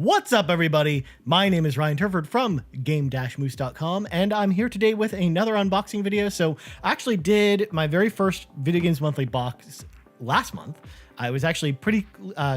What's up, everybody? My name is Ryan Turford from game-moose.com, and I'm here today with another unboxing video. So I actually did my very first Video Games Monthly box last month. I was actually pretty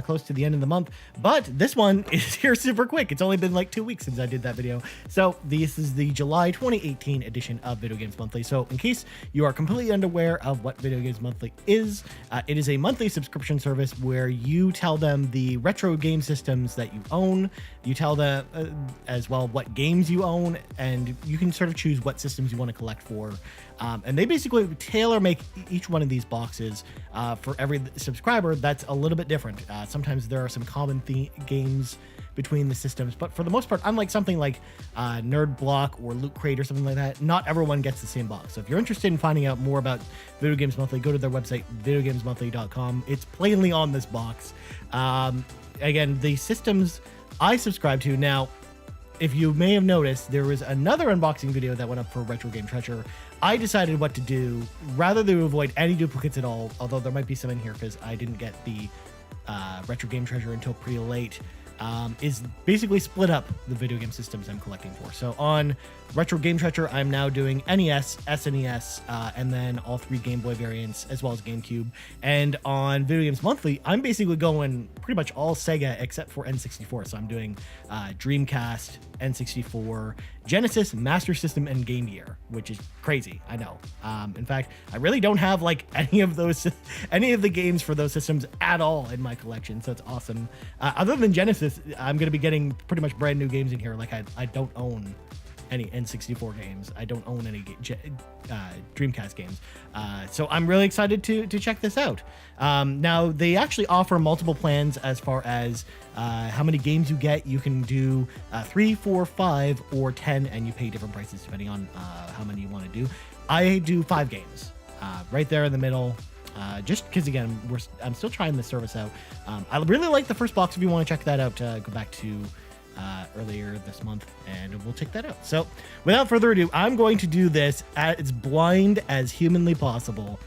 close to the end of the month, but this one is here super quick. It's only been like 2 weeks since I did that video. So this is the July 2018 edition of Video Games Monthly. So in case you are completely unaware of what Video Games Monthly is, it is a monthly subscription service where you tell them the retro game systems that you own. You tell them as well what games you own, and you can sort of choose what systems you want to collect for. And they basically tailor make each one of these boxes for every subscriber that's a little bit different. Sometimes there are some common games between the systems, but for the most part, unlike something like Nerd Block or Loot Crate or something like that, not everyone gets the same box. So if you're interested in finding out more about Video Games Monthly, go to their website, videogamesmonthly.com. It's plainly on this box. Again, the systems I subscribe to now, if you may have noticed, there was another unboxing video that went up for Retro Game Treasure. I decided what to do rather than avoid any duplicates at all, although there might be some in here because I didn't get the Retro Game Treasure until pretty late, is basically split up the video game systems I'm collecting for. So on Retro Game Treasure, I'm now doing NES, SNES, and then all 3 Game Boy variants, as well as GameCube. And on Video Games Monthly, I'm basically going pretty much all Sega except for N64. So I'm doing Dreamcast, N64, Genesis, Master System, and Game Gear, which is crazy, I know. In fact, I really don't have like any of the games for those systems at all in my collection, so it's awesome. Other than Genesis, I'm going to be getting pretty much brand new games in here. Like I don't own any N64 games. I don't own any Dreamcast games. So I'm really excited to check this out. Now, they actually offer multiple plans as far as how many games you get. You can do 3, 4, 5, or 10, and you pay different prices depending on how many you want to do. I do 5 games right there in the middle. Just because, again, I'm still trying this service out. I really like the first box. If you want to check that out, go back to earlier this month and we'll check that out. So without further ado, I'm going to do this as blind as humanly possible.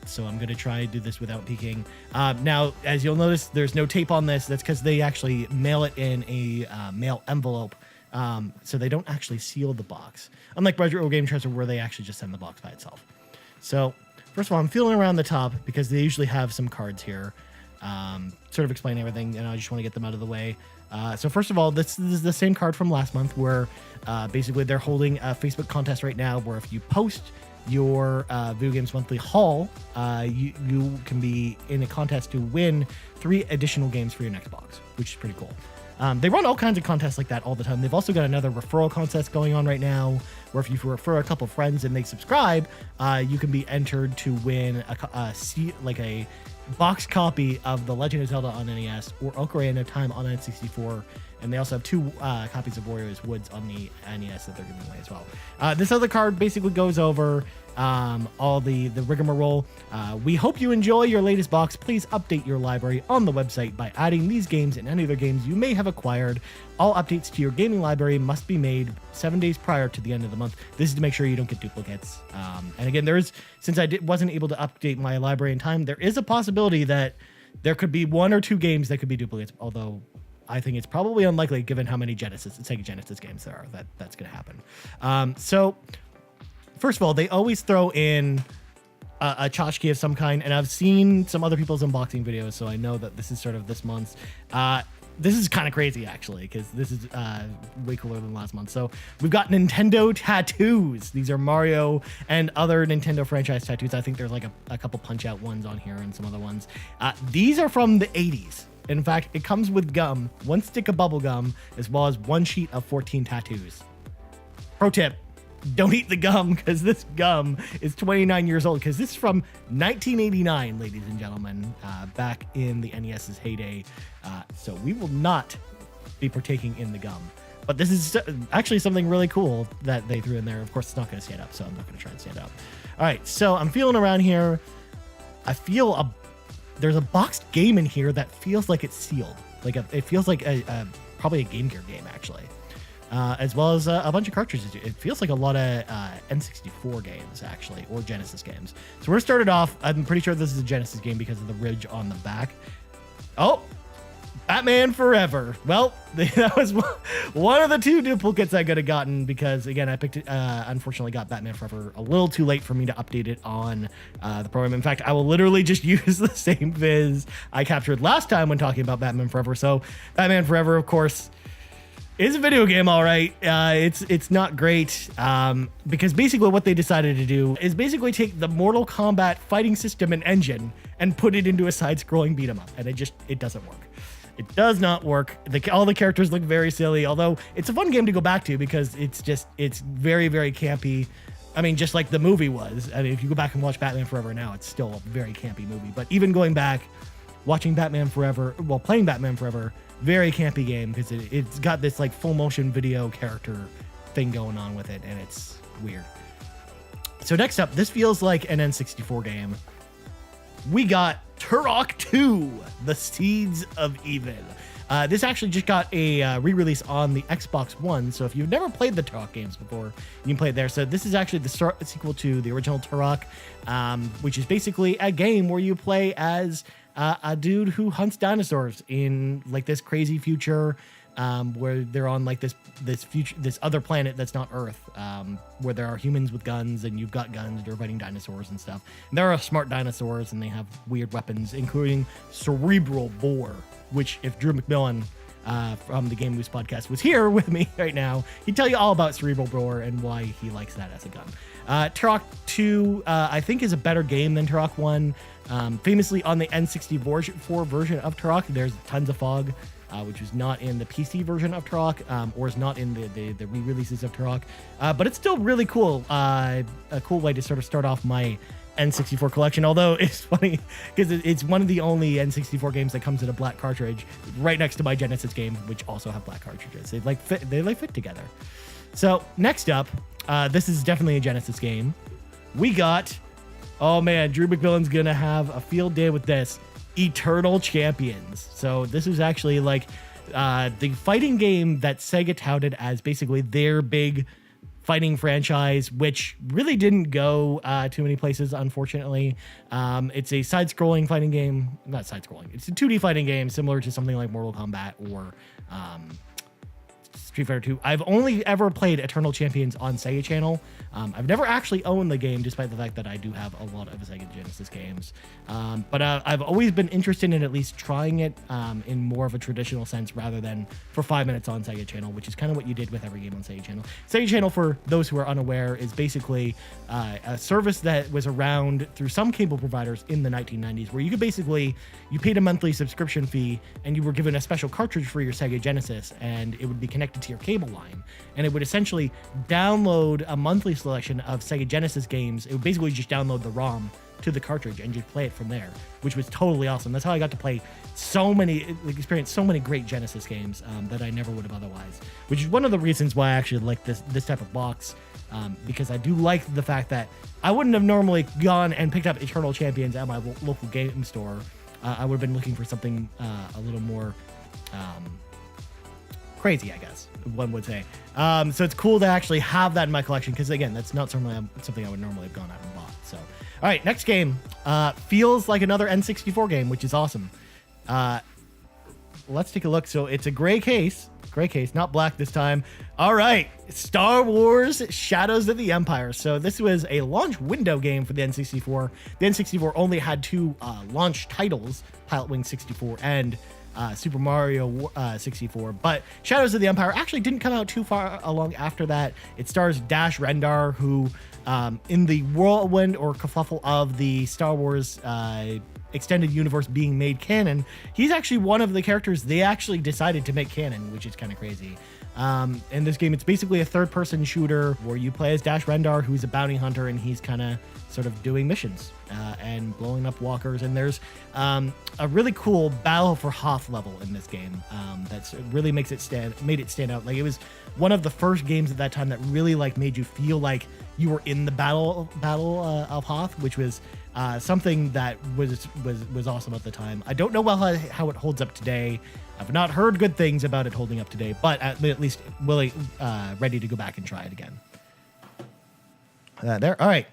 So I'm going to try and do this without peeking. Now, as you'll notice, there's no tape on this. That's because they actually mail it in a mail envelope. So they don't actually seal the box. Unlike Retro Game Treasure, where they actually just send the box by itself. So first of all, I'm feeling around the top because they usually have some cards here. Sort of explain everything, and I just want to get them out of the way. So first of all, this is the same card from last month where basically they're holding a Facebook contest right now where if you post your Video Games Monthly haul, you can be in a contest to win 3 additional games for your next box, which is pretty cool. They run all kinds of contests like that all the time. They've also got another referral contest going on right now where if you refer a couple friends and they subscribe, you can be entered to win a box copy of The Legend of Zelda on NES or Ocarina of Time on N64, and they also have 2 copies of Warriors Woods on the NES that they're giving away as well. This other card basically goes over all the rigmarole. We hope you enjoy your latest box. Please update your library on the website by adding these games and any other games you may have acquired. All updates to your gaming library must be made 7 days prior to the end of the month. This is to make sure you don't get duplicates. And again, since I wasn't able to update my library in time, there is a possibility that there could be 1 or 2 games that could be duplicates, although I think it's probably unlikely given how many Sega Genesis games there are that's going to happen. So first of all, they always throw in a tchotchke of some kind, and I've seen some other people's unboxing videos, so I know that this is sort of this month's. This is kind of crazy, actually, because this is way cooler than last month. So we've got Nintendo tattoos. These are Mario and other Nintendo franchise tattoos. I think there's like a couple Punch-Out ones on here and some other ones. These are from the 80s. In fact, it comes with gum, 1 stick of bubble gum, as well as 1 sheet of 14 tattoos. Pro tip: don't eat the gum, because this gum is 29 years old, because this is from 1989, ladies and gentlemen, back in the NES's heyday. So we will not be partaking in the gum. But this is actually something really cool that they threw in there. Of course, it's not going to stand up, so I'm not going to try and stand up. All right, so I'm feeling around here. I feel there's a boxed game in here that feels like it's sealed. It feels like probably a Game Gear game, actually. As well as a bunch of cartridges. It feels like a lot of N64 games, actually, or Genesis games. So we're started off, I'm pretty sure this is a Genesis game because of the ridge on the back. Oh, Batman Forever. Well, that was one of the 2 duplicates I could have gotten because, again, I picked it, unfortunately got Batman Forever a little too late for me to update it on the program. In fact, I will literally just use the same viz I captured last time when talking about Batman Forever. So Batman Forever, of course, is a video game, all right. It's not great because basically what they decided to do is basically take the Mortal Kombat fighting system and engine and put it into a side-scrolling beat 'em up, and it doesn't work. It does not work. All the characters look very silly, although it's a fun game to go back to because it's very, very campy. I mean, just like the movie was. I mean, if you go back and watch Batman Forever now, it's still a very campy movie. But even going back, watching Batman Forever, well, playing Batman Forever, very campy game because it's got this like full motion video character thing going on with it, and it's weird. So next up, this feels like an N64 game. We got Tarak 2, The Seeds of Evil. This actually just got a re-release on the Xbox One, so if you've never played the Tarak games before, you can play it there. So this is actually the sequel to the original Tarak, which is basically a game where you play as a dude who hunts dinosaurs in like this crazy future where they're on like this other planet that's not Earth, where there are humans with guns and you've got guns and you're fighting dinosaurs and stuff. And there are smart dinosaurs and they have weird weapons, including cerebral boar, which if Drew McMillan from the Game Moose podcast was here with me right now, he'd tell you all about cerebral boar and why he likes that as a gun. Tarak 2, I think, is a better game than Tarak 1. Famously on the N64 version of Tarak, there's tons of fog, which was not in the PC version of Tarak, or is not in the re-releases of Tarak. But it's still really cool. A cool way to sort of start off my N64 collection, although it's funny because it's one of the only N64 games that comes in a black cartridge right next to my Genesis game, which also have black cartridges. They fit together. So next up, this is definitely a Genesis game. We got, oh man, Drew McMillan's gonna have a field day with this, Eternal Champions. So this is actually like the fighting game that Sega touted as basically their big fighting franchise, which really didn't go too many places, unfortunately. It's a side-scrolling fighting game. Not side-scrolling. It's a 2D fighting game similar to something like Mortal Kombat or Street Fighter 2. I've only ever played Eternal Champions on Sega Channel. I've never actually owned the game, despite the fact that I do have a lot of Sega Genesis games. But I've always been interested in at least trying it in more of a traditional sense rather than for 5 minutes on Sega Channel, which is kind of what you did with every game on Sega Channel. Sega Channel, for those who are unaware, is basically a service that was around through some cable providers in the 1990s, where you could basically, you paid a monthly subscription fee and you were given a special cartridge for your Sega Genesis, and it would be connected to your cable line, and it would essentially download a monthly selection of Sega Genesis games. It would basically just download the ROM to the cartridge and just play it from there, which was totally awesome. That's how I got to play experience so many great Genesis games that I never would have otherwise, which is one of the reasons why I actually like this type of box, because I do like the fact that I wouldn't have normally gone and picked up Eternal Champions at my local game store. I would have been looking for something a little more crazy, I guess one would say. So it's cool to actually have that in my collection, because again, that's not something I would normally have gone out and bought. So, all right, next game feels like another N64 game, which is awesome. Let's take a look. So it's a gray case, not black this time. All right, Star Wars Shadows of the Empire. So this was a launch window game for the N64. The N64 only had 2 launch titles, Pilot Wing 64 and Super Mario 64, but Shadows of the Empire actually didn't come out too far along after that. It stars Dash Rendar, who in the whirlwind or kerfuffle of the Star Wars extended universe being made canon, he's actually one of the characters they actually decided to make canon, which is kind of crazy. In this game, it's basically a third-person shooter where you play as Dash Rendar, who's a bounty hunter, and he's kind of sort of doing missions and blowing up walkers. And there's a really cool Battle for Hoth level in this game that's really made it stand out. Like, it was one of the first games at that time that really like made you feel like you were in the battle of Hoth, which was something that was awesome at the time. I don't know how it holds up today. I've not heard good things about it holding up today, but at least really ready to go back and try it again. There. All right.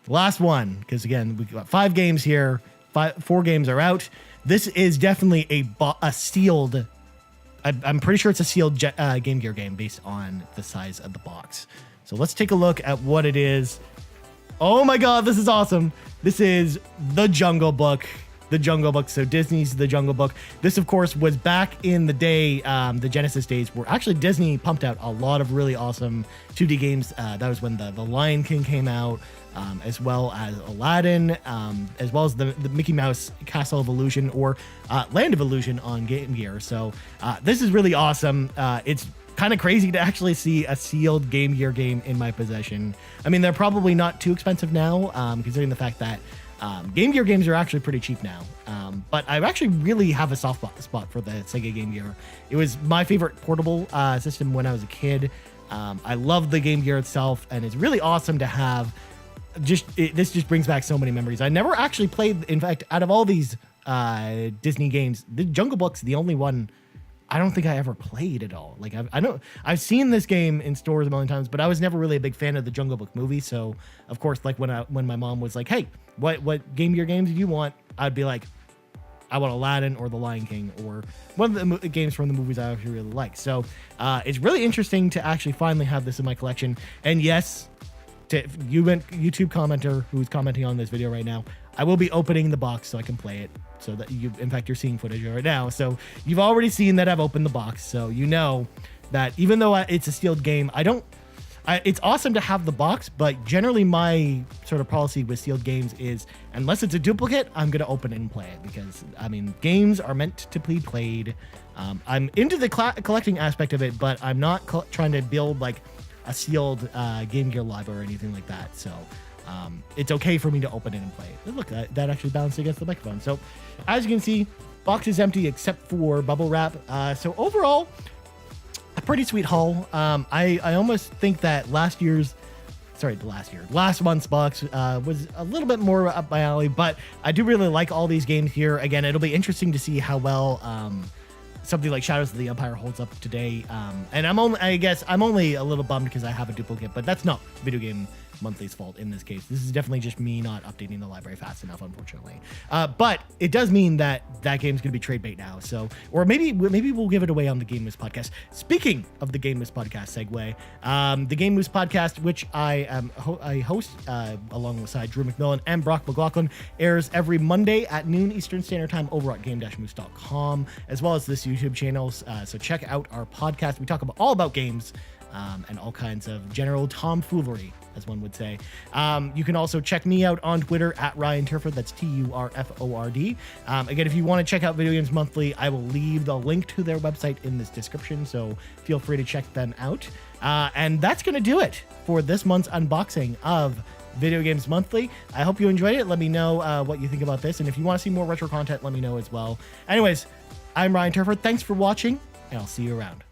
The last one, because again, we've got 5 games here. 4 games are out. this is definitely a sealed. I'm pretty sure it's a sealed Game Gear game based on the size of the box. So let's take a look at what it is. Oh my God, this is awesome. This is The Jungle Book. The Jungle Book. So Disney's The Jungle Book. This, of course, was back in the day, the Genesis days, where actually Disney pumped out a lot of really awesome 2D games. That was when the Lion King came out, as well as Aladdin, as well as the Mickey Mouse Castle of Illusion, or Land of Illusion on Game Gear. So this is really awesome. It's kind of crazy to actually see a sealed Game Gear game in my possession. I mean, they're probably not too expensive now, considering the fact that Game Gear games are actually pretty cheap now. But I actually really have a soft spot for the Sega Game Gear. It was my favorite portable system when I was a kid. I love the Game Gear itself, and it's really awesome to have. This just brings back so many memories. I never actually played. In fact, out of all these Disney games, the Jungle Book's the only one I don't think I ever played at all. Like I've seen this game in stores a million times, but I was never really a big fan of the Jungle Book movie. So of course, like when my mom was like, "Hey, what Game Gear games do you want?" I'd be like, "I want Aladdin or The Lion King or one of the games from the movies I actually really like." So it's really interesting to actually finally have this in my collection. And yes, to you YouTube commenter who's commenting on this video right now, I will be opening the box so I can play it. So that in fact, you're seeing footage right now. So you've already seen that I've opened the box. So you know that even though it's a sealed game, it's awesome to have the box, but generally my sort of policy with sealed games is, unless it's a duplicate, I'm going to open it and play it, because I mean, games are meant to be played. I'm into the collecting aspect of it, but I'm not trying to build like a sealed Game Gear library or anything like that. So it's okay for me to open it and play it. But look, that actually bounced against the microphone. So as you can see, box is empty except for bubble wrap. So overall, a pretty sweet haul. I almost think that last month's box was a little bit more up my alley, but I do really like all these games here. Again, it'll be interesting to see how well something like Shadows of the Empire holds up today. And I'm only a little bummed because I have a duplicate, but that's not Video Game Monthly's fault in this case. This is definitely just me not updating the library fast enough, unfortunately. But it does mean that game's going to be trade bait now. So, or maybe we'll give it away on the Game Moose podcast. Speaking of the Game Moose podcast segue, the Game Moose podcast, which I host alongside Drew McMillan and Brock McLaughlin, airs every Monday at noon Eastern Standard Time over at game-moose.com, as well as this YouTube channel. So check out our podcast. We talk all about games and all kinds of general tomfoolery, as one would say. You can also check me out on Twitter at Ryan Turford. That's TURFORD. Again, if you want to check out Video Games Monthly, I will leave the link to their website in this description, so feel free to check them out. And that's going to do it for this month's unboxing of Video Games Monthly. I hope you enjoyed it. Let me know what you think about this, and if you want to see more retro content, let me know as well. Anyways, I'm Ryan Turford. Thanks for watching, and I'll see you around.